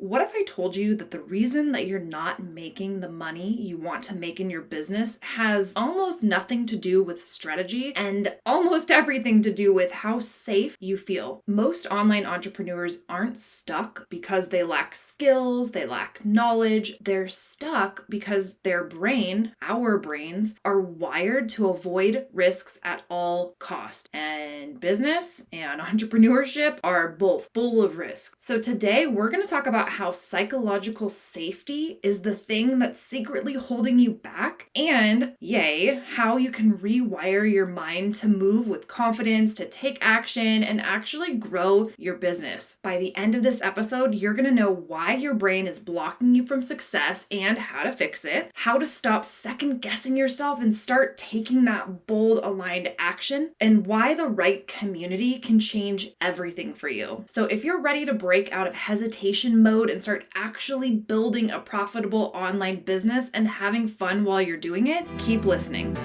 What if I told you that the reason that you're not making the money you want to make in your business has almost nothing to do with strategy and almost everything to do with how safe you feel? Most online entrepreneurs aren't stuck because they lack skills, they lack knowledge. They're stuck because their brain, our brains, are wired to avoid risks at all cost. And business and entrepreneurship are both full of risk. So today we're going to talk about how psychological safety is the thing that's secretly holding you back, and how you can rewire your mind to move with confidence, to take action, and actually grow your business. By the end of this episode, you're going to know why your brain is blocking you from success and how to fix it, how to stop second guessing yourself and start taking that bold, aligned action, and why the right community can change everything for you. So if you're ready to break out of hesitation mode and start actually building a profitable online business and having fun while you're doing it, keep listening.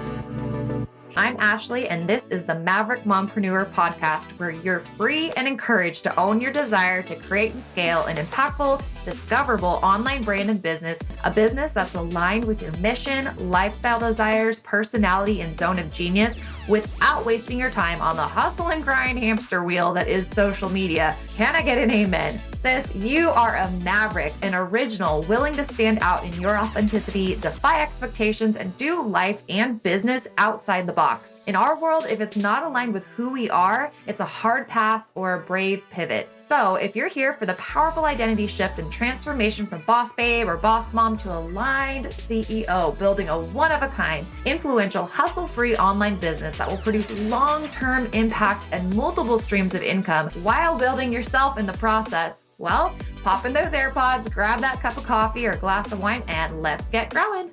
I'm Ashley, and this is the Maverick Mompreneur podcast, where you're free and encouraged to own your desire to create and scale an impactful, discoverable online brand and business, a business that's aligned with your mission, lifestyle desires, personality, and zone of genius without wasting your time on the hustle and grind hamster wheel that is social media. Can I get an amen? Sis, you are a maverick, an original, willing to stand out in your authenticity, defy expectations, and do life and business outside the box. In our world, if it's not aligned with who we are, it's a hard pass or a brave pivot. So if you're here for the powerful identity shift and transformation from boss babe or boss mom to aligned CEO, building a one-of-a-kind, influential, hustle-free online business that will produce long-term impact and multiple streams of income while building yourself in the process, well, pop in those AirPods, grab that cup of coffee or glass of wine, and let's get growing.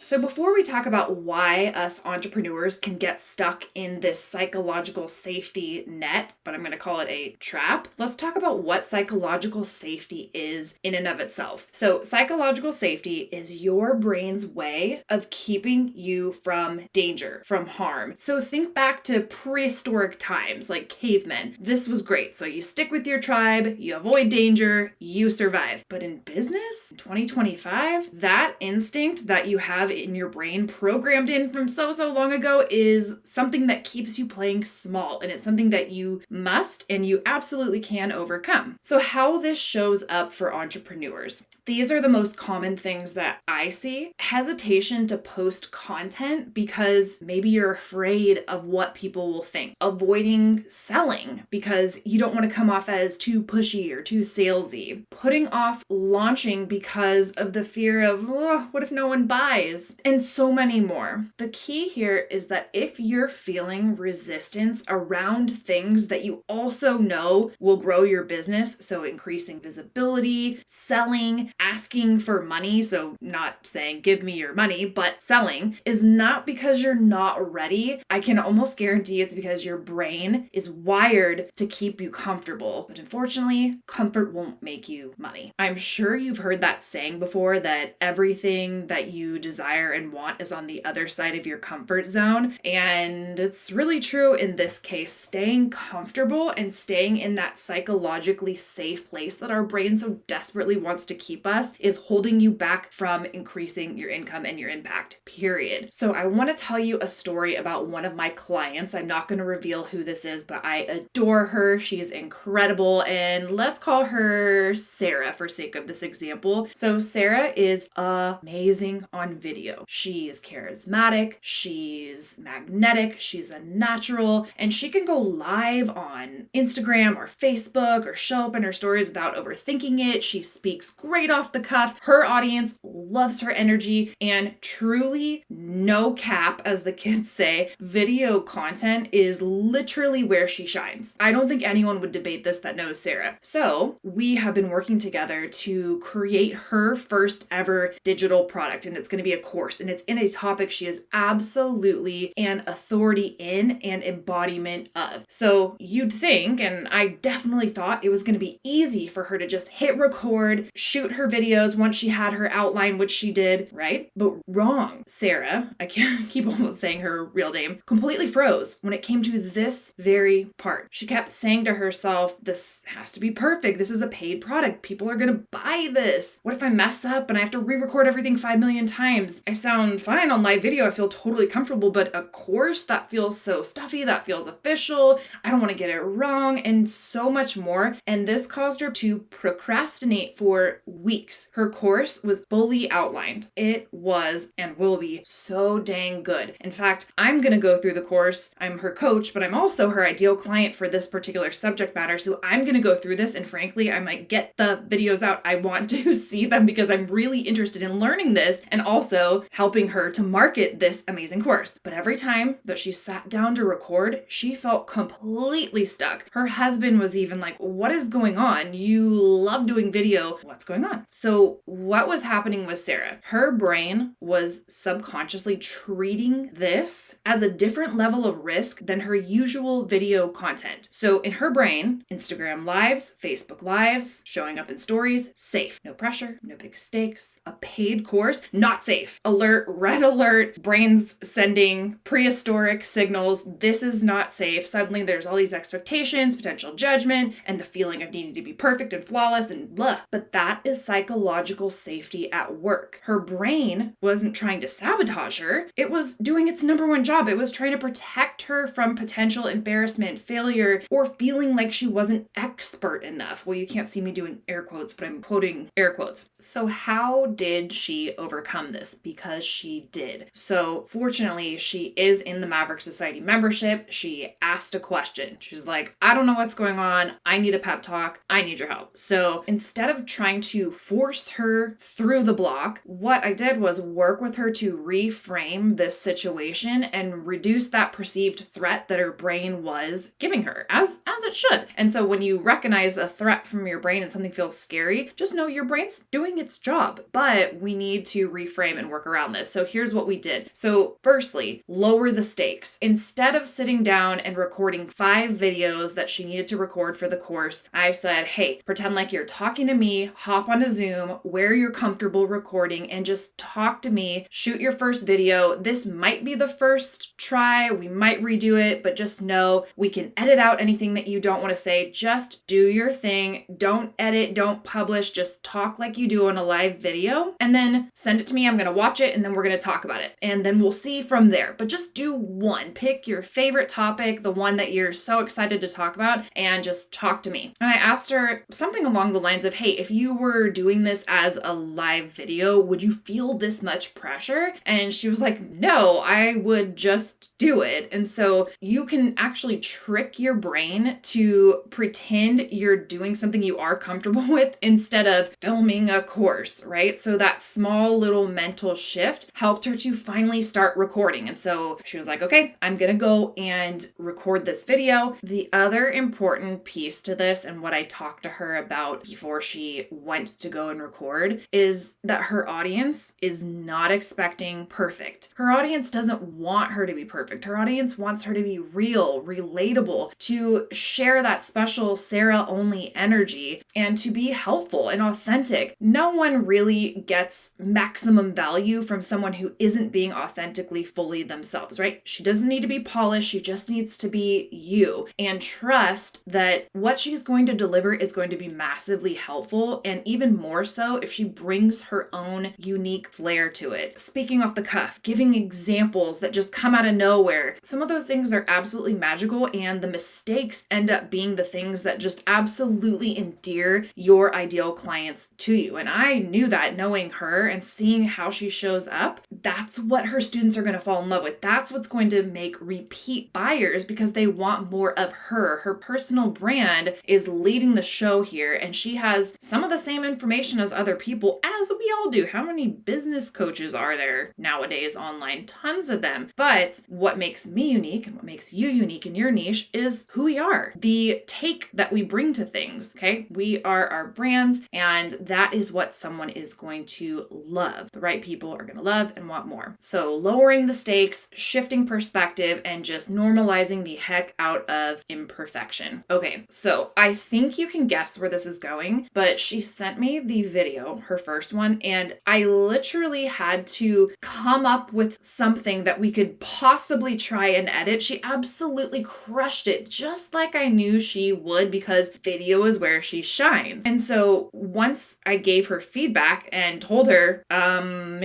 So before we talk about why us entrepreneurs can get stuck in this psychological safety net, but I'm going to call it a trap, let's talk about what psychological safety is in and of itself. So psychological safety is your brain's way of keeping you from danger, from harm. So think back to prehistoric times, like cavemen. This was great. So you stick with your tribe, you avoid danger, you survive. But in business, in 2025, that instinct that you have in your brain programmed in from so long ago is something that keeps you playing small, and it's something that you must and you absolutely can overcome. So how this shows up for entrepreneurs. These are the most common things that I see. Hesitation to post content because maybe you're afraid of what people will think. Avoiding selling because you don't want to come off as too pushy or too salesy. Putting off launching because of the fear of, what if no one buys? And so many more. The key here is that if you're feeling resistance around things that you also know will grow your business, so increasing visibility, selling, asking for money, so not saying give me your money, but selling, is not because you're not ready. I can almost guarantee it's because your brain is wired to keep you comfortable. But unfortunately, comfort won't make you money. I'm sure you've heard that saying before, that everything that you desire and want is on the other side of your comfort zone. And it's really true in this case. Staying comfortable and staying in that psychologically safe place that our brain so desperately wants to keep us is holding you back from increasing your income and your impact, period. So I want to tell you a story about one of my clients. I'm not going to reveal who this is, but I adore her. She's incredible. And let's call her Sarah for sake of this example. So Sarah is amazing on video. She is charismatic, she's magnetic, she's a natural, and she can go live on Instagram or Facebook or show up in her stories without overthinking it. She speaks great off the cuff. Her audience loves her energy, and truly, no cap, as the kids say, video content is literally where she shines. I don't think anyone would debate this that knows Sarah. So we have been working together to create her first ever digital product, and it's going to be a course course, and it's in a topic she is absolutely an authority in and embodiment of. So you'd think, and I definitely thought, it was going to be easy for her to just hit record, shoot her videos once she had her outline, which she did, right? But wrong. Sarah, I can't keep almost saying her real name, completely froze when it came to this very part. She kept saying to herself, this has to be perfect. This is a paid product. People are going to buy this. What if I mess up and I have to re-record everything 5 million times? I sound fine on live video. I feel totally comfortable, but a course, that feels so stuffy. That feels official. I don't want to get it wrong, and so much more. And this caused her to procrastinate for weeks. Her course was fully outlined. It was and will be so dang good. In fact, I'm going to go through the course. I'm her coach, but I'm also her ideal client for this particular subject matter. So I'm going to go through this, and frankly, I might get the videos out. I want to see them because I'm really interested in learning this and also helping her to market this amazing course. But every time that she sat down to record, she felt completely stuck. Her husband was even like, what is going on? You love doing video. What's going on? So what was happening with Sarah? Her brain was subconsciously treating this as a different level of risk than her usual video content. So in her brain, Instagram lives, Facebook lives, showing up in stories, safe. No pressure, no big stakes. A paid course, not safe. Alert, red alert, brains sending prehistoric signals. This is not safe. Suddenly there's all these expectations, potential judgment, and the feeling of needing to be perfect and flawless and blah. But that is psychological safety at work. Her brain wasn't trying to sabotage her. It was doing its number one job. It was trying to protect her from potential embarrassment, failure, or feeling like she wasn't expert enough. Well, you can't see me doing air quotes, but I'm quoting air quotes. So how did she overcome this? Because she did. So fortunately, she is in the Maverick Society membership. She asked a question. She's like, I don't know what's going on. I need a pep talk. I need your help. So instead of trying to force her through the block, what I did was work with her to reframe this situation and reduce that perceived threat that her brain was giving her, as it should. And so when you recognize a threat from your brain and something feels scary, just know your brain's doing its job, but we need to reframe and work around this. So here's what we did. So firstly, lower the stakes. Instead of sitting down and recording 5 videos that she needed to record for the course, I said, hey, pretend like you're talking to me, hop on a Zoom where you're comfortable recording and just talk to me, shoot your first video. This might be the first try. We might redo it, but just know we can edit out anything that you don't want to say. Just do your thing. Don't edit, don't publish, just talk like you do on a live video and then send it to me. I'm going to watch it and then we're going to talk about it. And then we'll see from there. But just do one. Pick your favorite topic, the one that you're so excited to talk about, and just talk to me. And I asked her something along the lines of, hey, if you were doing this as a live video, would you feel this much pressure? And she was like, no, I would just do it. And so you can actually trick your brain to pretend you're doing something you are comfortable with instead of filming a course, right? So that small little mental shift helped her to finally start recording. And so she was like, okay, I'm going to go and record this video. The other important piece to this, and what I talked to her about before she went to go and record, is that her audience is not expecting perfect. Her audience doesn't want her to be perfect. Her audience wants her to be real, relatable, to share that special Sarah-only energy, and to be helpful and authentic. No one really gets maximum value from someone who isn't being authentically fully themselves, right? She doesn't need to be polished. She just needs to be you, and trust that what she's going to deliver is going to be massively helpful, and even more so if she brings her own unique flair to it. Speaking off the cuff, giving examples that just come out of nowhere. Some of those things are absolutely magical, and the mistakes end up being the things that just absolutely endear your ideal clients to you. And I knew that, knowing her and seeing how she shows up. That's what her students are going to fall in love with. That's what's going to make repeat buyers, because they want more of her. Her personal brand is leading the show here, and she has some of the same information as other people, as we all do. How many business coaches are there nowadays online? Tons of them. But what makes me unique and what makes you unique in your niche is who we are, the take that we bring to things. Okay, we are our brands, and that is what someone is going to love. The right people people are going to love and want more. So lowering the stakes, shifting perspective, and just normalizing the heck out of imperfection. Okay, so I think you can guess where this is going, but she sent me the video, her first one, and I literally had to come up with something that we could possibly try and edit. She absolutely crushed it, just like I knew she would, because video is where she shines. And so once I gave her feedback and told her,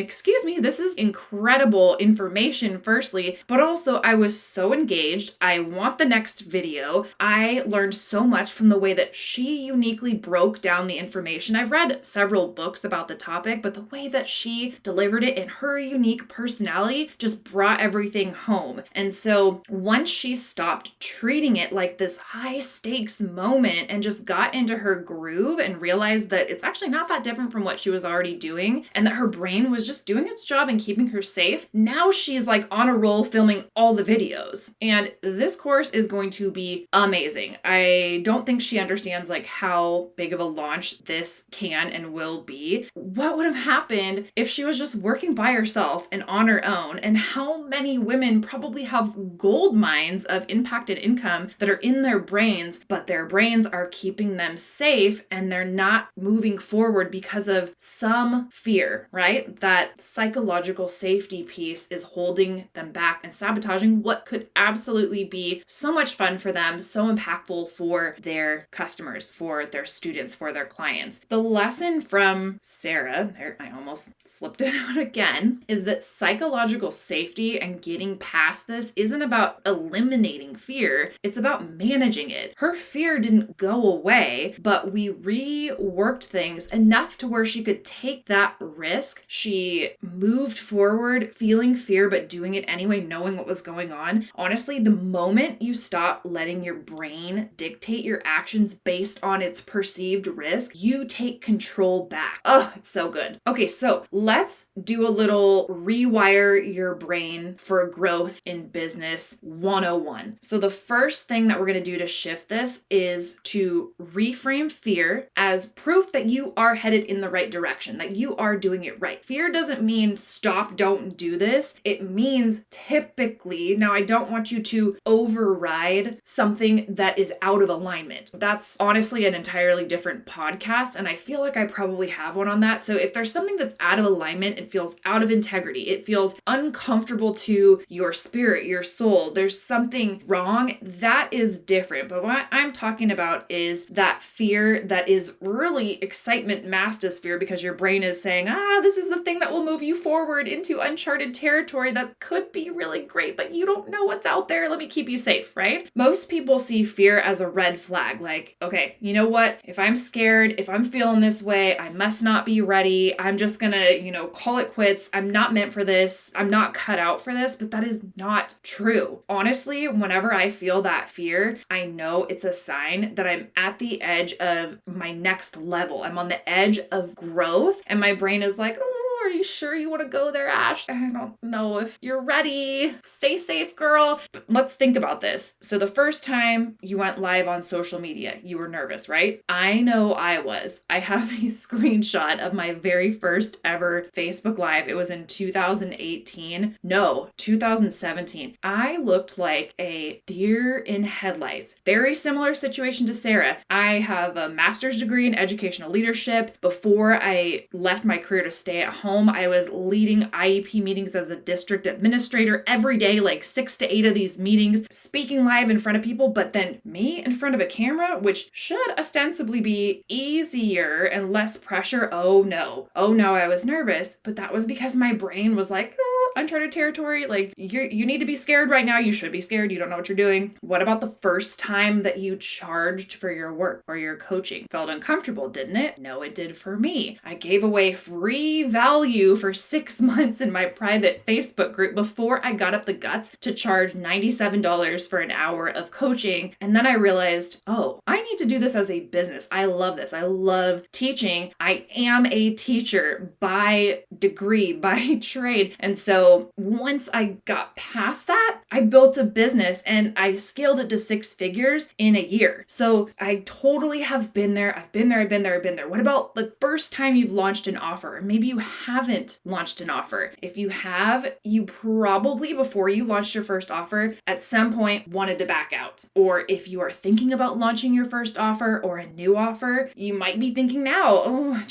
excuse me, this is incredible information, firstly, but also I was so engaged. I want the next video. I learned so much from the way that she uniquely broke down the information. I've read several books about the topic, but the way that she delivered it in her unique personality just brought everything home. And so once she stopped treating it like this high stakes moment and just got into her groove and realized that it's actually not that different from what she was already doing and that her brain was just doing its job and keeping her safe, now she's like on a roll filming all the videos. And this course is going to be amazing. I don't think she understands like how big of a launch this can and will be. What would have happened if she was just working by herself and on her own? And how many women probably have gold mines of impact and income that are in their brains, but their brains are keeping them safe and they're not moving forward because of some fear, right? That psychological safety piece is holding them back and sabotaging what could absolutely be so much fun for them, so impactful for their customers, for their students, for their clients. The lesson from Sarah, there, I almost slipped it out again, is that psychological safety and getting past this isn't about eliminating fear, it's about managing it. Her fear didn't go away, but we reworked things enough to where she could take that risk. She moved forward feeling fear, but doing it anyway, knowing what was going on. Honestly, the moment you stop letting your brain dictate your actions based on its perceived risk, you take control back. Oh, it's so good. Okay, so let's do a little rewire your brain for growth in business 101. So the first thing that we're going to do to shift this is to reframe fear as proof that you are headed in the right direction, that you are doing it right. Fear doesn't mean stop, don't do this. It means typically, now I don't want you to override something that is out of alignment. That's honestly an entirely different podcast, and I feel like I probably have one on that. So if there's something that's out of alignment, it feels out of integrity, it feels uncomfortable to your spirit, your soul, there's something wrong, that is different. But what I'm talking about is that fear that is really excitement masked as fear because your brain is saying, this is the thing that will move you forward into uncharted territory that could be really great, but you don't know what's out there. Let me keep you safe, right? Most people see fear as a red flag. Like, okay, you know what? If I'm scared, if I'm feeling this way, I must not be ready. I'm just gonna, call it quits. I'm not meant for this. I'm not cut out for this, but that is not true. Honestly, whenever I feel that fear, I know it's a sign that I'm at the edge of my next level. I'm on the edge of growth, and my brain is like, are you sure you want to go there, Ash? I don't know if you're ready. Stay safe, girl. But let's think about this. So the first time you went live on social media, you were nervous, right? I know I was. I have a screenshot of my very first ever Facebook Live. It was in 2018. No, 2017. I looked like a deer in headlights. Very similar situation to Sarah. I have a master's degree in educational leadership. Before I left my career to stay at home, I was leading IEP meetings as a district administrator every day, like 6 to 8 of these meetings, speaking live in front of people, but then me in front of a camera, which should ostensibly be easier and less pressure. Oh no, I was nervous, but that was because my brain was like, uncharted territory. Like you need to be scared right now. You should be scared. You don't know what you're doing. What about the first time that you charged for your work or your coaching? Felt uncomfortable, didn't it? No, it did for me. I gave away free value for 6 months in my private Facebook group before I got up the guts to charge $97 for an hour of coaching. And then I realized, I need to do this as a business. I love this. I love teaching. I am a teacher by degree, by trade. And so once I got past that, I built a business and I scaled it to 6 figures in a year. So I totally have been there. I've been there. What about the first time you've launched an offer? Or maybe you haven't launched an offer. If you have, you probably, before you launched your first offer, at some point wanted to back out. Or if you are thinking about launching your first offer or a new offer, you might be thinking now,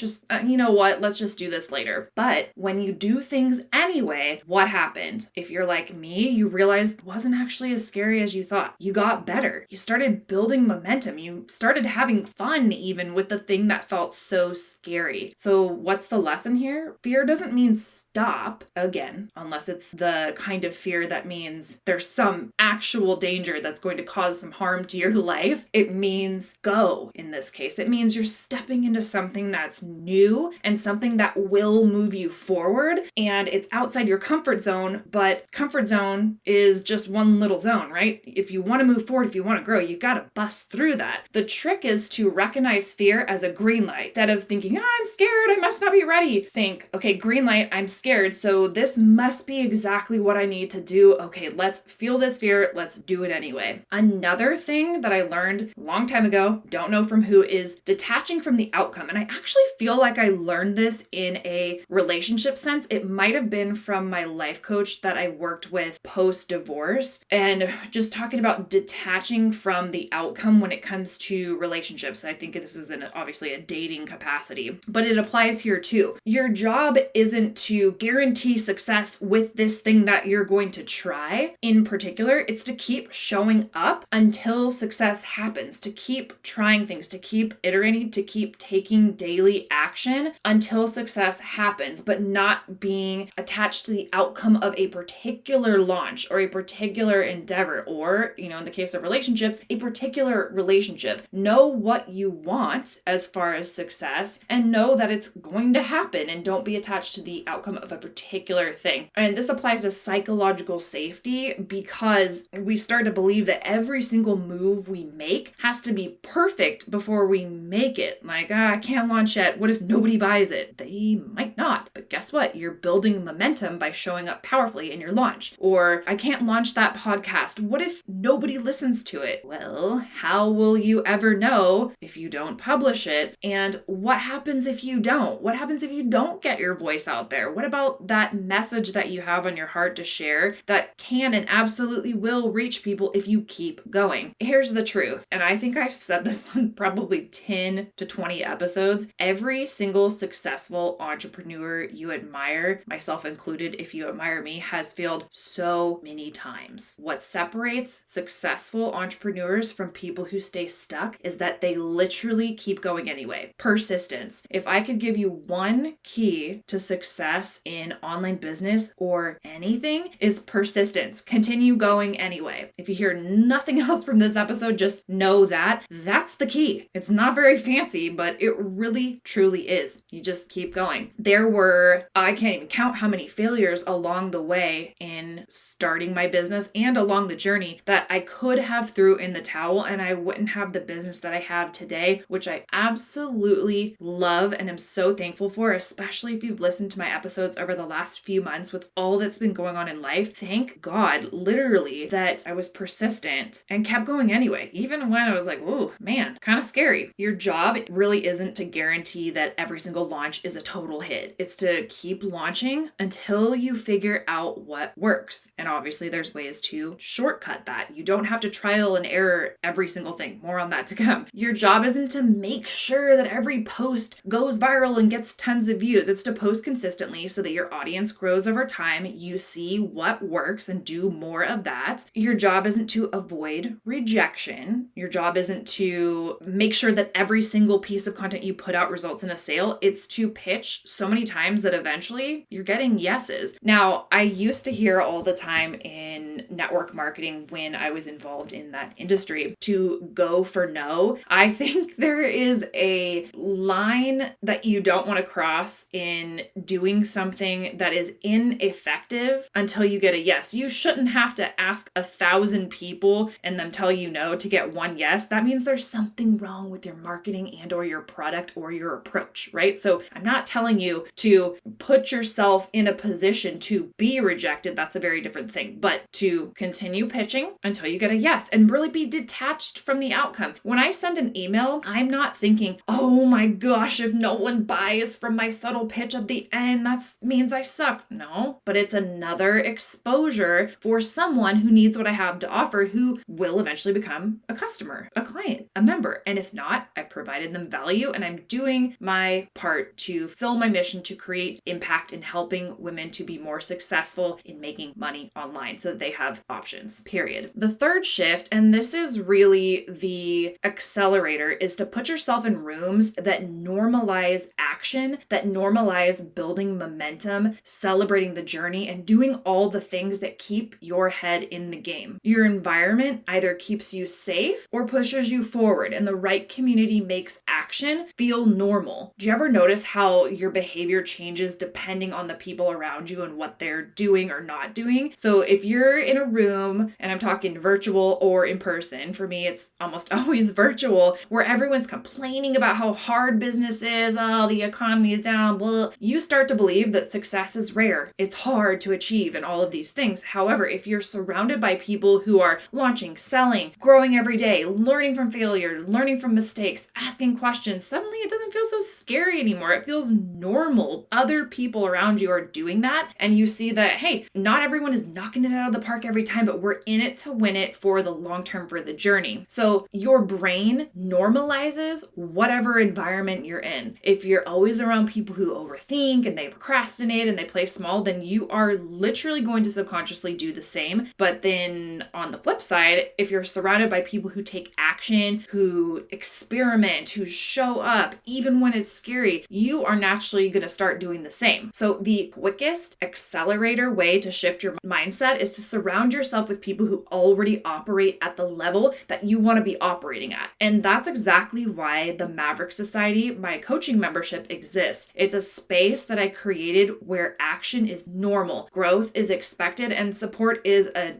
you know what, let's just do this later. But when you do things anyway, what happened? If you're like me, you realized it wasn't actually as scary as you thought. You got better. You started building momentum. You started having fun even with the thing that felt so scary. So what's the lesson here? Fear doesn't mean stop, again, unless it's the kind of fear that means there's some actual danger that's going to cause some harm to your life. It means go in this case. It means you're stepping into something that's new and something that will move you forward. And it's outside your comfort zone, but comfort zone is just one little zone, right? If you want to move forward, if you want to grow, you've got to bust through that. The trick is to recognize fear as a green light. Instead of thinking, I'm scared, I must not be ready. Think, okay, green light, I'm scared, so this must be exactly what I need to do. Okay, let's feel this fear. Let's do it anyway. Another thing that I learned a long time ago, don't know from who, is detaching from the outcome. And I actually feel like I learned this in a relationship sense. It might have been from my life coach that I worked with post-divorce, and just talking about detaching from the outcome when it comes to relationships. I think this is obviously a dating capacity, but it applies here too. Your job isn't to guarantee success with this thing that you're going to try in particular. It's to keep showing up until success happens, to keep trying things, to keep iterating, to keep taking daily action until success happens, but not being attached to the outcome of a particular launch or a particular endeavor, or, in the case of relationships, a particular relationship. Know what you want as far as success and know that it's going to happen, and don't be attached to the outcome of a particular thing. And this applies to psychological safety because we start to believe that every single move we make has to be perfect before we make it. Like, I can't launch yet. What if nobody buys it? They might not. But guess what? You're building momentum by showing up powerfully in your launch. Or I can't launch that podcast. What if nobody listens to it? Well, how will you ever know if you don't publish it? And what happens if you don't? What happens if you don't get your voice out there? What about that message that you have on your heart to share that can and absolutely will reach people if you keep going? Here's the truth, and I think I've said this on probably 10 to 20 episodes. Every single successful entrepreneur you admire, myself included, if you admire me, has failed so many times. What separates successful entrepreneurs from people who stay stuck is that they literally keep going anyway. Persistence. If I could give you one key to success in online business or anything, is persistence. Continue going anyway. If you hear nothing else from this episode, just know that that's the key. It's not very fancy, but it really truly is. You just keep going. There were, I can't even count how many failures along the way in starting my business and along the journey that I could have threw in the towel, and I wouldn't have the business that I have today, which I absolutely love and am so thankful for, especially if you've listened to my episodes over the last few months with all that's been going on in life. Thank God, literally, that I was persistent and kept going anyway, even when I was like, oh man, kind of scary. Your job really isn't to guarantee that every single launch is a total hit. It's to keep launching until you figure out what works. And obviously there's ways to shortcut that. You don't have to trial and error every single thing. More on that to come. Your job isn't to make sure that every post goes viral and gets tons of views. It's to post consistently so that your audience grows over time. You see what works and do more of that. Your job isn't to avoid rejection. Your job isn't to make sure that every single piece of content you put out results in a sale. It's to pitch so many times that eventually you're getting yeses. Now, I used to hear all the time in network marketing when I was involved in that industry to go for no. I think there is a line that you don't want to cross in doing something that is ineffective until you get a yes. You shouldn't have to ask 1,000 people and them tell you no to get one yes. That means there's something wrong with your marketing and or your product or your approach, right? So I'm not telling you to put yourself in a position to be rejected. That's a very different thing. but to continue pitching until you get a yes and really be detached from the outcome. When I send an email, I'm not thinking, oh my gosh, if no one buys from my subtle pitch at the end, that means I suck. No, but it's another exposure for someone who needs what I have to offer, who will eventually become a customer, a client, a member. And if not, I've provided them value and I'm doing my part to fill my mission to create impact in helping women to be more successful in making money online so that they have options, period. The third shift, and this is really the accelerator, is to put yourself in rooms that normalize action, that normalize building momentum, celebrating the journey, and doing all the things that keep your head in the game. Your environment either keeps you safe or pushes you forward, and the right community makes action feel normal. Do you ever notice how your behavior changes depending on the people around you and what they're doing or not doing? So if you're in a room, and I'm talking virtual or in person, for me it's almost always virtual, where everyone's complaining about how hard business is, oh, the economy is down, blah, you start to believe that success is rare, it's hard to achieve, and all of these things. However, if you're surrounded by people who are launching, selling, growing every day, learning from failure, learning from mistakes, asking questions, suddenly it doesn't feel so scary anymore. It feels normal. Other people around you are doing that, and you see that, hey, not everyone is knocking it out of the park every time, but we're in it to win it for the long term, for the journey. So your brain normalizes whatever environment you're in. If you're always around people who overthink and they procrastinate and they play small, then you are literally going to subconsciously do the same. But then on the flip side, if you're surrounded by people who take action, who experiment, who show up, even when it's scary, you are naturally going to start doing the same. So the quickest accelerator way to shift your mindset is to surround yourself with people who already operate at the level that you want to be operating at. And that's exactly why the Maverick Society, my coaching membership, exists. It's a space that I created where action is normal, growth is expected, and support is a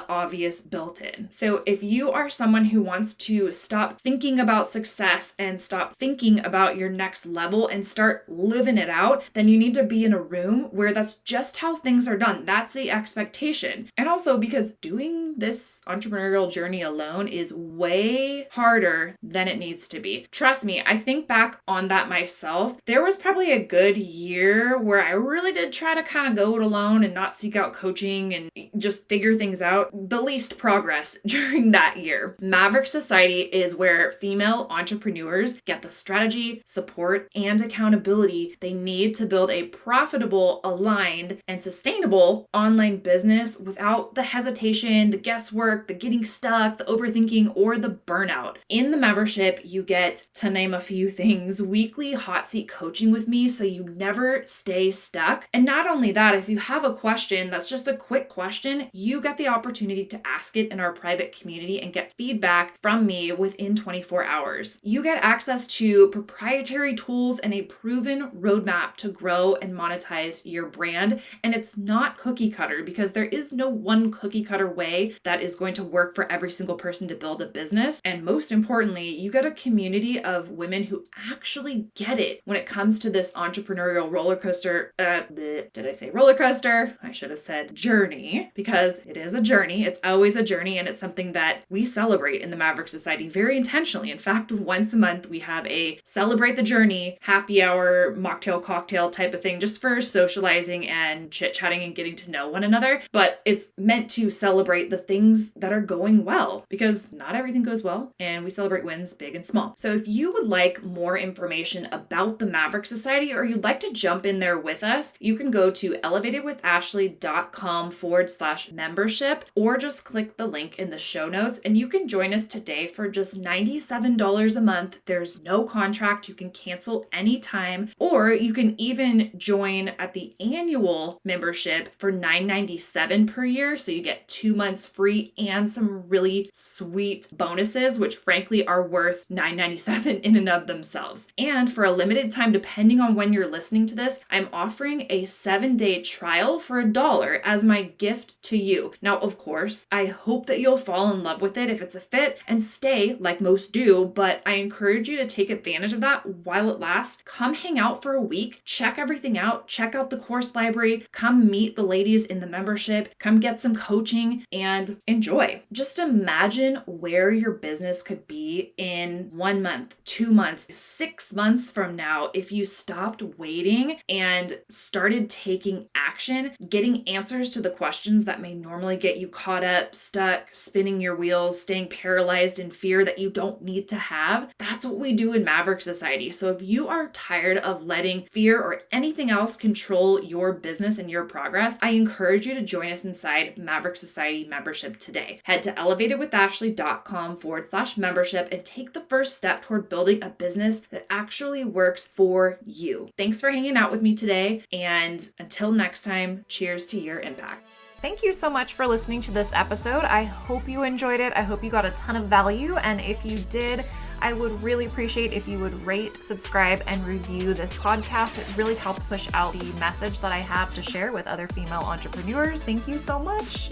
obvious built-in. So if you are someone who wants to stop thinking about success and stop thinking about your next level and start living it out, then you need to be in a room where that's just how things are done. That's the expectation. And also because doing this entrepreneurial journey alone is way harder than it needs to be. Trust me, I think back on that myself. There was probably a good year where I really did try to kind of go it alone and not seek out coaching and just figure things out. The least progress during that year. Maverick Society is where female entrepreneurs get the strategy, support, and accountability they need to build a profitable, aligned, and sustainable online business without the hesitation, the guesswork, the getting stuck, the overthinking, or the burnout. In the membership, you get, to name a few things, weekly hot seat coaching with me so you never stay stuck. And not only that, if you have a question that's just a quick question, you get the opportunity to ask it in our private community and get feedback from me within 24 hours. You get access to proprietary tools and a proven roadmap to grow and monetize your brand. And it's not cookie cutter, because there is no one cookie cutter way that is going to work for every single person to build a business. And most importantly, you get a community of women who actually get it when it comes to this entrepreneurial roller coaster. Did I say roller coaster? I should have said journey, because it is a journey. It's always a journey, and it's something that we celebrate in the Maverick Society very intentionally. In fact, once a month we have a celebrate the journey happy hour mocktail cocktail type of thing, just for socializing and chit-chatting and getting to know one another. But it's meant to celebrate the things that are going well, because not everything goes well, and we celebrate wins big and small. So if you would like more information about the Maverick Society, or you'd like to jump in there with us, you can go to elevatedwithashley.com/membership, or just click the link in the show notes, and you can join us today for just $97 a month. There's no contract. You can cancel anytime, or you can even join at the annual membership for $997 per year. So you get 2 months free and some really sweet bonuses, which frankly are worth $997 in and of themselves. And for a limited time, depending on when you're listening to this, I'm offering a 7-day trial for $1 as my gift to you. Now, of course, I hope that you'll fall in love with it if it's a fit and stay like most do, but I encourage you to to take advantage of that while it lasts, come hang out for a week, check everything out, check out the course library, come meet the ladies in the membership, come get some coaching and enjoy. Just imagine where your business could be in 1 month, 2 months, 6 months from now if you stopped waiting and started taking action, getting answers to the questions that may normally get you caught up, stuck, spinning your wheels, staying paralyzed in fear that you don't need to have. That's what we do in Maverick Society. So if you are tired of letting fear or anything else control your business and your progress, I encourage you to join us inside Maverick Society membership today. Head to elevatedwithashley.com/membership and take the first step toward building a business that actually works for you. Thanks for hanging out with me today. And until next time, cheers to your impact. Thank you so much for listening to this episode. I hope you enjoyed it. I hope you got a ton of value. And if you did, I would really appreciate if you would rate, subscribe, and review this podcast. It really helps push out the message that I have to share with other female entrepreneurs. Thank you so much.